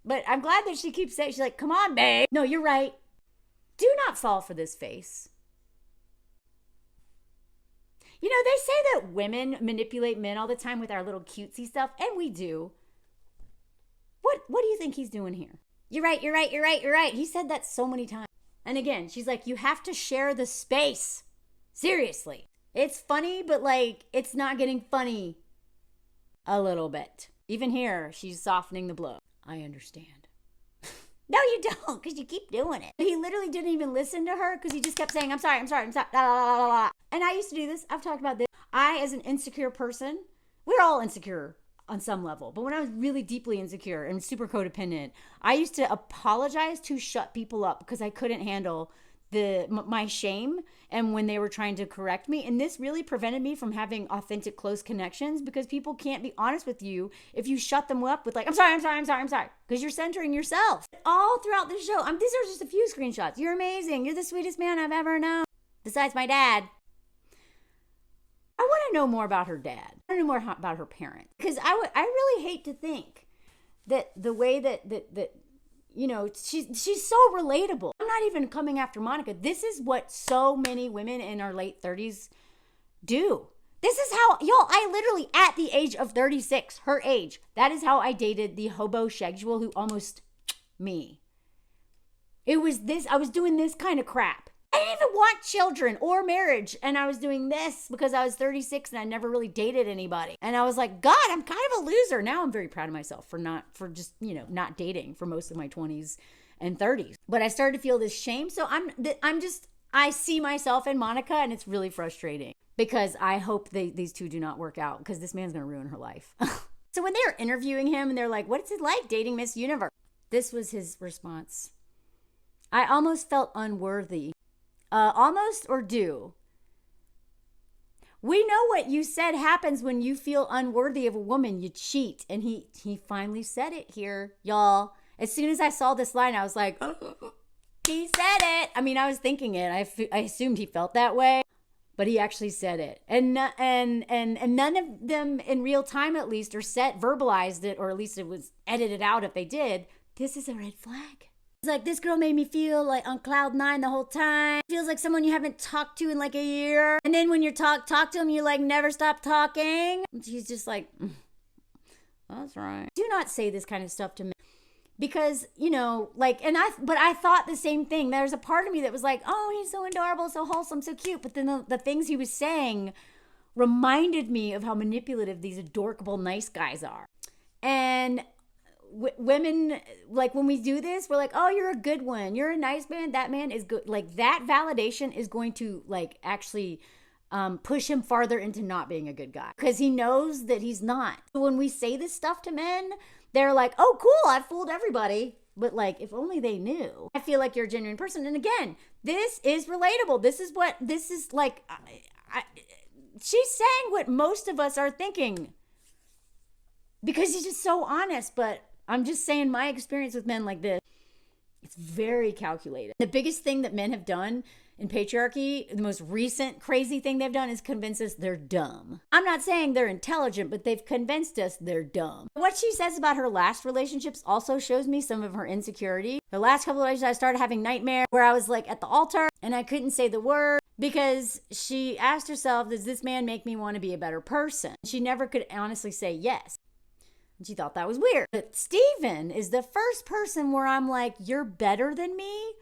But I'm glad that she keeps saying, she's like, come on, babe. No, you're right. Do not fall for this face. You know, they say that women manipulate men all the time with our little cutesy stuff, and we do. What do you think he's doing here? You're right. He said that so many times. And again, she's like, you have to share the space. Seriously. It's funny, but like, it's not getting funny a little bit. Even here, she's softening the blow. I understand. No, you don't, because you keep doing it. He literally didn't even listen to her because he just kept saying, I'm sorry. La, la, la, la. And I used to do this. I've talked about this. I, as an insecure person, we're all insecure on some level. But when I was really deeply insecure and super codependent, I used to apologize to shut people up because I couldn't handle my shame and when they were trying to correct me. And this really prevented me from having authentic, close connections because people can't be honest with you if you shut them up with like, I'm sorry. Because you're centering yourself. All throughout the show, these are just a few screenshots. You're amazing. You're the sweetest man I've ever known. Besides my dad. I want to know more about her dad. I want to know more about her parents. Because I really hate to think that the way that you know, she's so relatable. I'm not even coming after Monica. This is what so many women in our late 30s do. This is how, I literally, at the age of 36, her age, that is how I dated the hobosexual who almost me. It was this, I was doing this kind of crap. I didn't even want children or marriage. And I was doing this because I was 36 and I never really dated anybody. And I was like, God, I'm kind of a loser. Now I'm very proud of myself for just, not dating for most of my 20s and 30s. But I started to feel this shame. So I see myself in Monica and it's really frustrating because I hope these two do not work out because this man's going to ruin her life. So when they were interviewing him and they're like, what's it like dating Miss Universe? This was his response. I almost felt unworthy. Almost or do. We know what you said happens when you feel unworthy of a woman. You cheat. And he finally said it here, y'all. As soon as I saw this line, I was like, he said it. I mean, I was thinking it. I assumed he felt that way, but he actually said it. And none of them in real time, at least, or verbalized it, or at least it was edited out if they did. This is a red flag. It's like, this girl made me feel like on cloud 9 the whole time. Feels like someone you haven't talked to in like a year. And then when you talk to him, you like never stop talking. And she's just like, that's right. Do not say this kind of stuff to me. Because, but I thought the same thing. There's a part of me that was like, oh, he's so adorable, so wholesome, so cute. But then the things he was saying reminded me of how manipulative these adorable, nice guys are. And women, like when we do this, we're like, oh, you're a good one, you're a nice man, that man is good. Like that validation is going to like actually push him farther into not being a good guy because he knows that he's not. When we say this stuff to men, they're like, oh cool, I fooled everybody. But like, if only they knew. I feel like you're a genuine person. And again, this is relatable. This is like, she's saying what most of us are thinking. because he's just so honest. But I'm just saying my experience with men like this, it's very calculated. The biggest thing that men have done in patriarchy, the most recent crazy thing they've done is convince us they're dumb. I'm not saying they're intelligent, but they've convinced us they're dumb. What she says about her last relationships also shows me some of her insecurity. The last couple of relationships, I started having nightmares where I was like at the altar and I couldn't say the word because she asked herself, does this man make me want to be a better person? She never could honestly say yes. And she thought that was weird. But Steven is the first person where I'm like, you're better than me.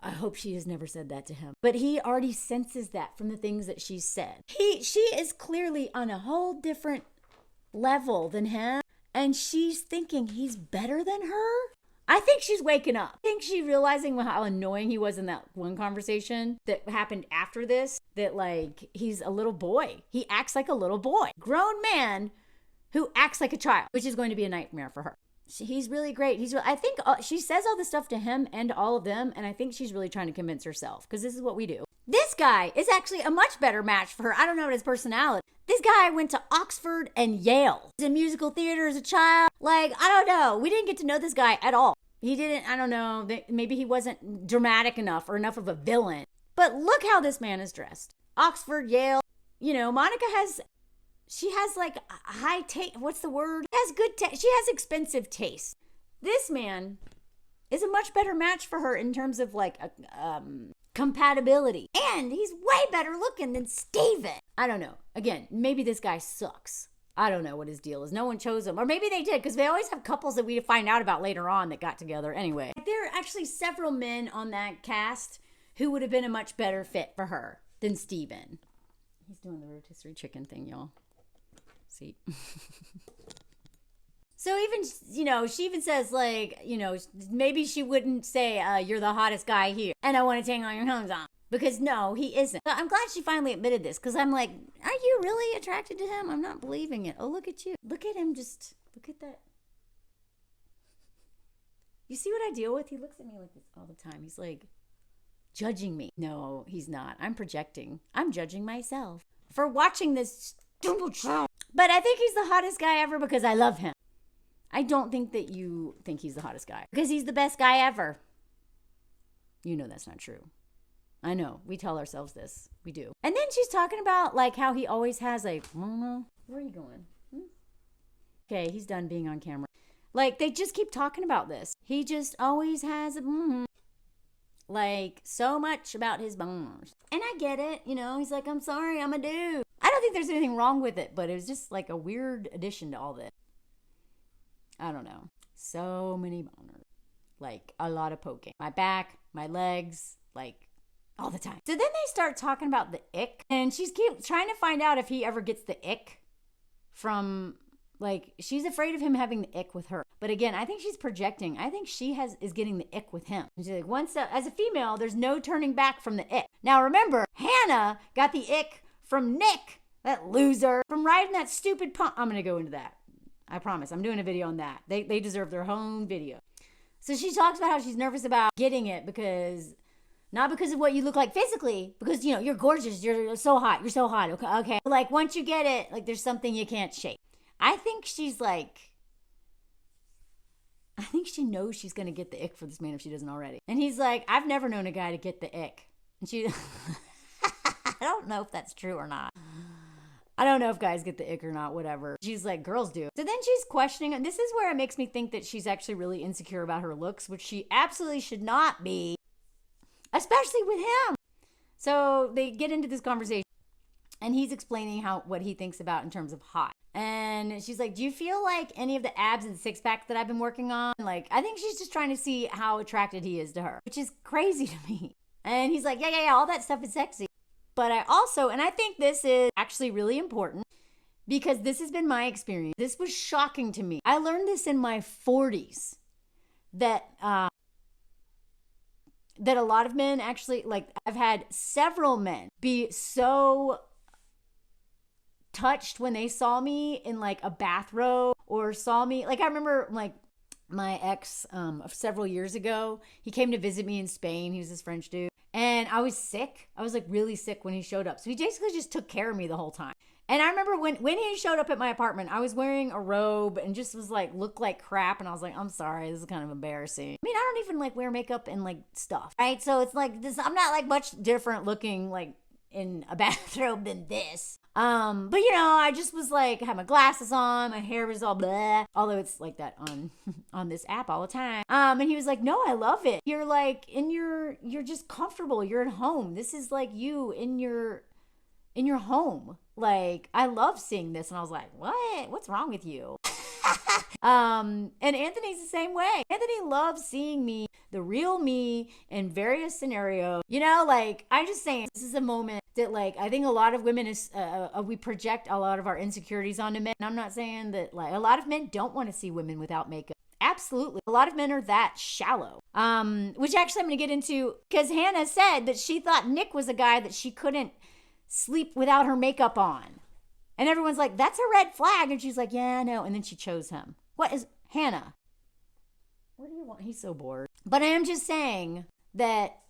I hope she has never said that to him. But he already senses that from the things that she said. She is clearly on a whole different level than him. And she's thinking he's better than her. I think she's waking up. I think she's realizing how annoying he was in that one conversation that happened after this. That like, he's a little boy. He acts like a little boy. Grown man who acts like a child, which is going to be a nightmare for her. He's really great. I think she says all this stuff to him and to all of them, and I think she's really trying to convince herself, because this is what we do. This guy is actually a much better match for her. I don't know his personality. This guy went to Oxford and Yale. He was in musical theater as a child. Like, I don't know. We didn't get to know this guy at all. He didn't, I don't know, maybe he wasn't dramatic enough or enough of a villain. But look how this man is dressed. Oxford, Yale. You know, Monica she has like high taste. What's the word? She has good taste. She has expensive taste. This man is a much better match for her in terms of like compatibility. And he's way better looking than Steven. I don't know. Again, maybe this guy sucks. I don't know what his deal is. No one chose him. Or maybe they did, because they always have couples that we find out about later on that got together. Anyway, there are actually several men on that cast who would have been a much better fit for her than Steven. He's doing the rotisserie chicken thing, y'all. See? So even, you know, she even says like, you know, maybe she wouldn't say, you're the hottest guy here and I want to tangle on your homes on. Because no, he isn't. So I'm glad she finally admitted this, because I'm like, are you really attracted to him? I'm not believing it. Oh, look at you. Look at him. Just look at that. You see what I deal with? He looks at me like this all the time. He's like judging me. No, he's not. I'm projecting. I'm judging myself for watching this stupid show. But I think he's the hottest guy ever because I love him. I don't think that you think he's the hottest guy because he's the best guy ever. You know that's not true. I know. We tell ourselves this. We do. And then she's talking about like how he always has like, I don't know. Where are you going? Okay, he's done being on camera. Like they just keep talking about this. He just always has like so much about his boners. And I get it. You know, he's like, I'm sorry, I'm a dude. I don't think there's anything wrong with it, but it was just like a weird addition to all this. I don't know. So many boners. Like a lot of poking. My back, my legs, like all the time. So then they start talking about the ick. And she's trying to find out if he ever gets the ick from, like, she's afraid of him having the ick with her. But again, I think she's projecting. I think she is getting the ick with him. And she's like, once, as a female, there's no turning back from the ick. Now remember, Hannah got the ick from Nick, that loser, from riding that stupid pump. I'm going to go into that. I promise. I'm doing a video on that. They deserve their own video. So she talks about how she's nervous about getting it because, not because of what you look like physically, because, you know, you're gorgeous. You're so hot. You're so hot. Okay. Like, once you get it, like, there's something you can't shake. I think she's like, I think she knows she's going to get the ick for this man if she doesn't already. And he's like, I've never known a guy to get the ick. And she, I don't know if that's true or not. I don't know if guys get the ick or not, whatever. She's like, girls do. So then she's questioning, and this is where it makes me think that she's actually really insecure about her looks, which she absolutely should not be, especially with him. So they get into this conversation, and he's explaining what he thinks about in terms of hot. And she's like, do you feel like any of the abs and six packs that I've been working on? Like, I think she's just trying to see how attracted he is to her, which is crazy to me. And he's like, yeah, all that stuff is sexy. But I also, and I think this is actually really important because this has been my experience. This was shocking to me. I learned this in my 40s that a lot of men actually, like, I've had several men be so touched when they saw me in like a bathrobe or saw me, like, I remember like my ex of several years ago. He came to visit me in Spain. He was this French dude. And I was sick. I was like really sick when he showed up. So he basically just took care of me the whole time. And I remember when he showed up at my apartment, I was wearing a robe and just was like, looked like crap. And I was like, I'm sorry, this is kind of embarrassing. I mean, I don't even like wear makeup and like stuff, right? So it's like this, I'm not like much different looking like in a bathrobe than this. But you know, I just was like, I had my glasses on, my hair was all blah, although it's like that on this app all the time. And he was like, no, I love it. You're like you're just comfortable. You're at home. This is like you in your home. Like, I love seeing this. And I was like, what's wrong with you? And Anthony's the same way. Anthony loves seeing me, the real me, in various scenarios. You know, like, I'm just saying, this is a moment that, like, I think a lot of women we project a lot of our insecurities onto men. And I'm not saying that, like, a lot of men don't want to see women without makeup. Absolutely. A lot of men are that shallow. Which actually I'm going to get into, because Hannah said that she thought Nick was a guy that she couldn't sleep without her makeup on. And everyone's like, that's a red flag. And she's like, yeah, I know. And then she chose him. What is, Hannah, what do you want? He's so bored. But I am just saying that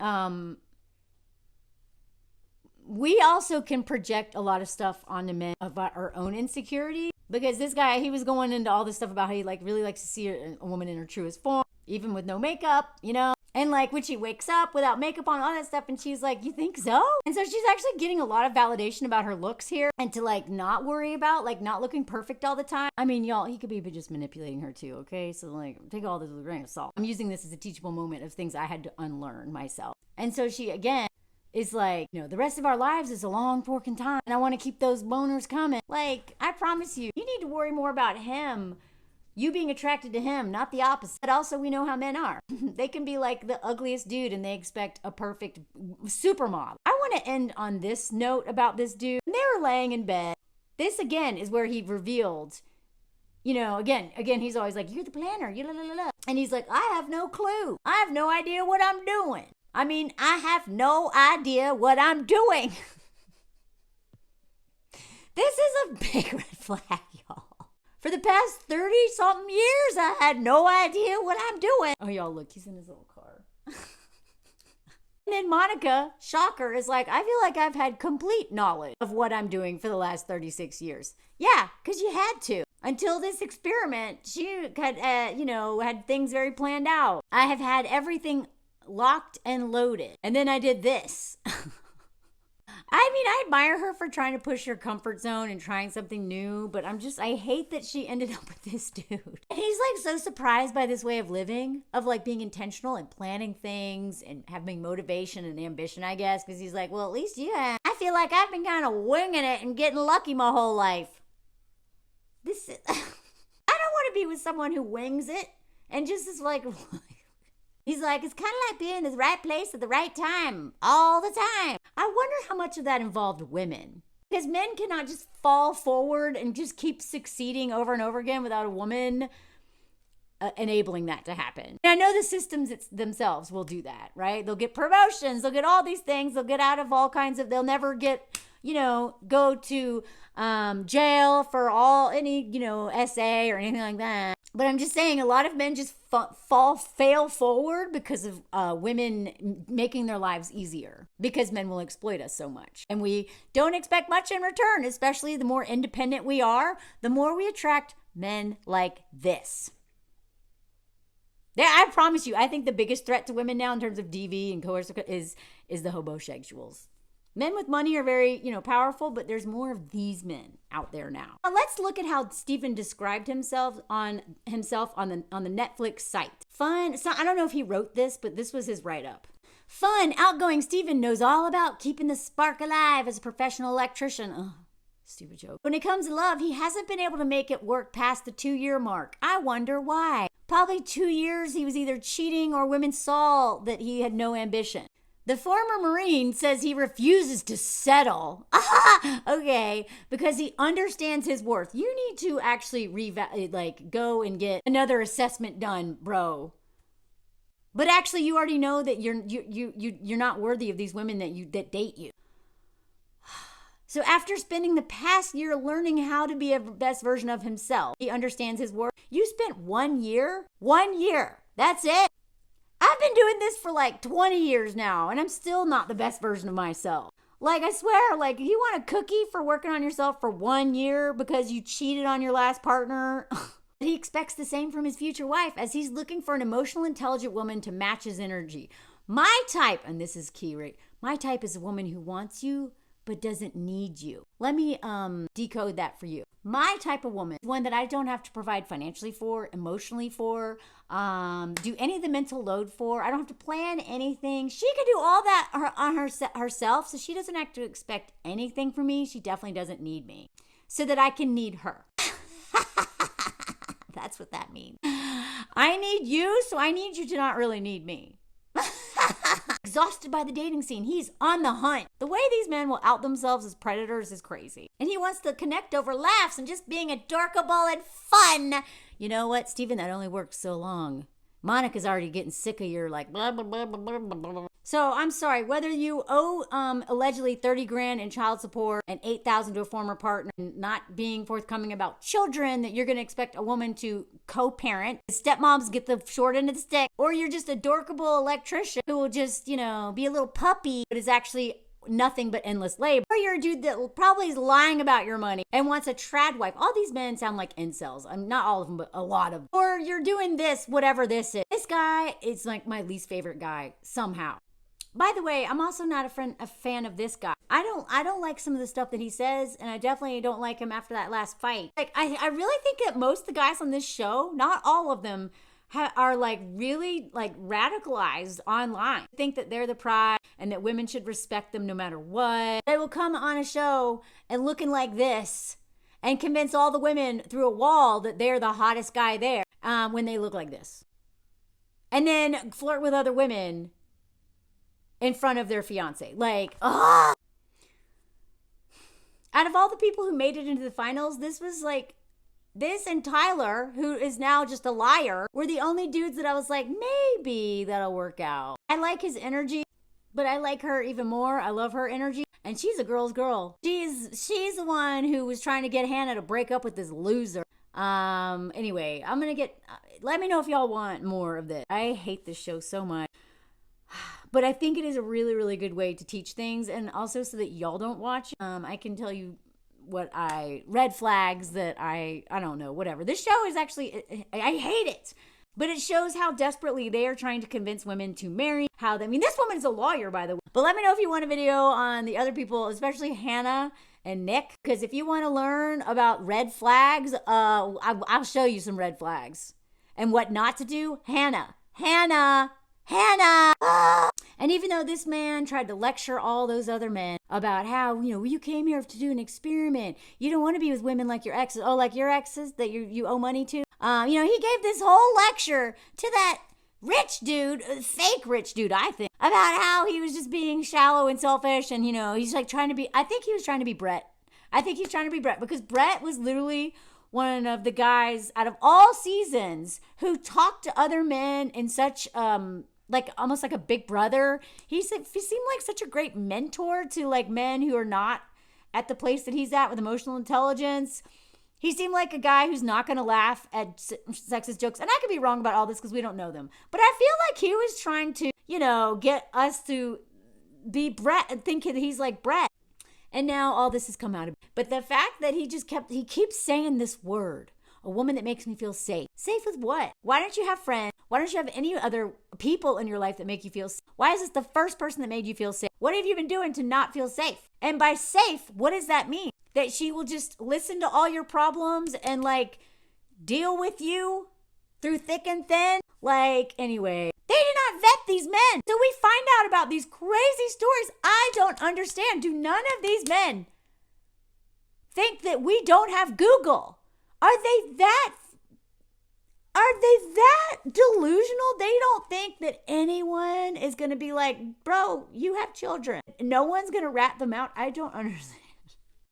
we also can project a lot of stuff onto men about our own insecurity. Because this guy, he was going into all this stuff about how he like really likes to see a woman in her truest form, even with no makeup, you know? And like when she wakes up without makeup on, all that stuff, and she's like, you think so? And so she's actually getting a lot of validation about her looks here, and to like not worry about like not looking perfect all the time. I mean, y'all, he could be just manipulating her too, okay? So like take all this with a grain of salt. I'm using this as a teachable moment of things I had to unlearn myself. And so she, again, is like, you know, the rest of our lives is a long forking time, and I want to keep those boners coming. Like, I promise you, you need to worry more about him, you being attracted to him, not the opposite. But also, we know how men are. They can be like the ugliest dude and they expect a perfect supermodel. I want to end on this note about this dude. When they were laying in bed, this again is where he revealed, you know, again, he's always like, you're the planner, you la la la la. And he's like, I have no clue. I have no idea what I'm doing. I mean, I have no idea what I'm doing. This is a big red flag, y'all. For the past 30-something years, I had no idea what I'm doing. Oh, y'all, look, he's in his little car. And then Monica, shocker, is like, I feel like I've had complete knowledge of what I'm doing for the last 36 years. Yeah, because you had to. Until this experiment, she had, had things very planned out. I have had everything locked and loaded. And then I did this. I mean, I admire her for trying to push her comfort zone and trying something new, but I hate that she ended up with this dude. And he's like so surprised by this way of living, of like being intentional and planning things and having motivation and ambition, I guess, because he's like, well, at least you have. I feel like I've been kind of winging it and getting lucky my whole life. I don't want to be with someone who wings it and just is like... He's like, it's kind of like being in the right place at the right time all the time. I wonder how much of that involved women. Because men cannot just fall forward and just keep succeeding over and over again without a woman enabling that to happen. And I know the systems themselves will do that, right? They'll get promotions. They'll get all these things. They'll get out of all kinds of, they'll never get, go to jail for any, SA or anything like that. But I'm just saying, a lot of men just fail forward because of women making their lives easier, because men will exploit us so much. And we don't expect much in return, especially the more independent we are, the more we attract men like this. Yeah, I promise you, I think the biggest threat to women now in terms of DV and coercive is the hobosexuals. Men with money are very, powerful, but there's more of these men out there now. Now let's look at how Stephen described himself on the Netflix site. Fun. So I don't know if he wrote this, but this was his write-up. Fun, outgoing Stephen knows all about keeping the spark alive as a professional electrician. Oh, stupid joke. When it comes to love, he hasn't been able to make it work past the 2-year mark. I wonder why. Probably 2 years he was either cheating or women saw that he had no ambition. The former Marine says he refuses to settle. Okay, because he understands his worth. You need to actually go and get another assessment done, bro. But actually, you already know that you're not worthy of these women that date you. So after spending the past year learning how to be a best version of himself, he understands his worth. You spent 1 year? 1 year. That's it. I've been doing this for like 20 years now, and I'm still not the best version of myself. Like, I swear, like, you want a cookie for working on yourself for 1 year because you cheated on your last partner? He expects the same from his future wife as he's looking for an emotional, intelligent woman to match his energy. My type, and this is key, right? My type is a woman who wants you but doesn't need you. Let me decode that for you. My type of woman is one that I don't have to provide financially for, emotionally for, do any of the mental load for. I don't have to plan anything. She can do all that on herself, so she doesn't have to expect anything from me. She definitely doesn't need me, so that I can need her. That's what that means. I need you, so I need you to not really need me. Exhausted by the dating scene, he's on the hunt. The way these men will out themselves as predators is crazy. And he wants to connect over laughs and just being adorable and fun. You know what, Steven? That only works so long. Monica's already getting sick of your like blah, blah, blah, blah, blah, blah. So I'm sorry, whether you owe allegedly 30 grand in child support and 8,000 to a former partner and not being forthcoming about children that you're going to expect a woman to co-parent, stepmoms get the short end of the stick, or you're just a dorkable electrician who will just, be a little puppy but is actually nothing but endless labor, or you're a dude that probably is lying about your money and wants a trad wife. All these men sound like incels. I'm not all of them, but a lot of them. Or you're doing this, whatever this is. This guy is like my least favorite guy somehow. By the way, I'm also not a fan of this guy. I don't like some of the stuff that he says, and I definitely don't like him after that last fight. Like, I really think that most of the guys on this show, not all of them, are like really like radicalized online. Think that they're the prize and that women should respect them no matter what. They will come on a show and looking like this and convince all the women through a wall that they're the hottest guy there when they look like this. And then flirt with other women in front of their fiance. Like, ugh. Out of all the people who made it into the finals, this and Tyler, who is now just a liar, were the only dudes that I was like, maybe that'll work out. I like his energy, but I like her even more. I love her energy. And she's a girl's girl. She's the one who was trying to get Hannah to break up with this loser. Anyway, let me know if y'all want more of this. I hate this show so much. But I think it is a really, really good way to teach things, and also so that y'all don't watch. I can tell you red flags that I don't know, whatever. This show is actually, I hate it. But it shows how desperately they are trying to convince women to marry. This woman's a lawyer, by the way. But let me know if you want a video on the other people, especially Hannah and Nick. Because if you want to learn about red flags, I'll show you some red flags. And what not to do, Hannah. And even though this man tried to lecture all those other men about how, you came here to do an experiment. You don't want to be with women like your exes. Oh, like your exes that you owe money to. He gave this whole lecture to that rich dude, fake rich dude, I think, about how he was just being shallow and selfish. And, he's like I think he was trying to be Brett. Because Brett was literally one of the guys out of all seasons who talked to other men in such, like almost like a big brother. He seemed like such a great mentor to like men who are not at the place that he's at with emotional intelligence. He seemed like a guy who's not going to laugh at sexist jokes. And I could be wrong about all this because we don't know them. But I feel like he was trying to, get us to be Brett and think that he's like Brett. And now all this has come out of it. But the fact that he keeps saying this word, a woman that makes me feel safe. Safe with what? Why don't you have friends? Why don't you have any other people in your life that make you feel safe? Why is this the first person that made you feel safe? What have you been doing to not feel safe? And by safe, what does that mean? That she will just listen to all your problems and like deal with you through thick and thin? Like, anyway, they did not vet these men. So we find out about these crazy stories I don't understand. Do none of these men think that we don't have Google? Are they that delusional? They don't think that anyone is going to be like, bro, you have children. No one's going to rat them out. I don't understand.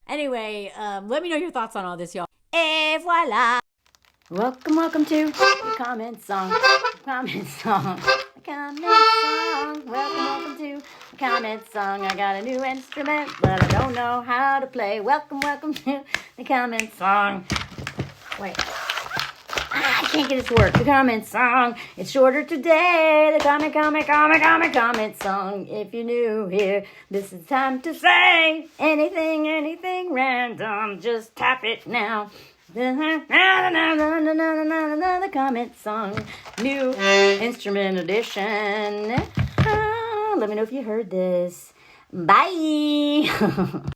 Anyway, let me know your thoughts on all this, y'all. Et voila. Welcome to the comment song. I comment song. Welcome to the comment song. I got a new instrument, but I don't know how to play. Welcome to the comment song. Wait. I can't get it to work. The comment song. It's shorter today. The comment song. If you're new here, this is time to say anything random. Just tap it now. The comment song. New instrument edition. Let me know if you heard this. Bye.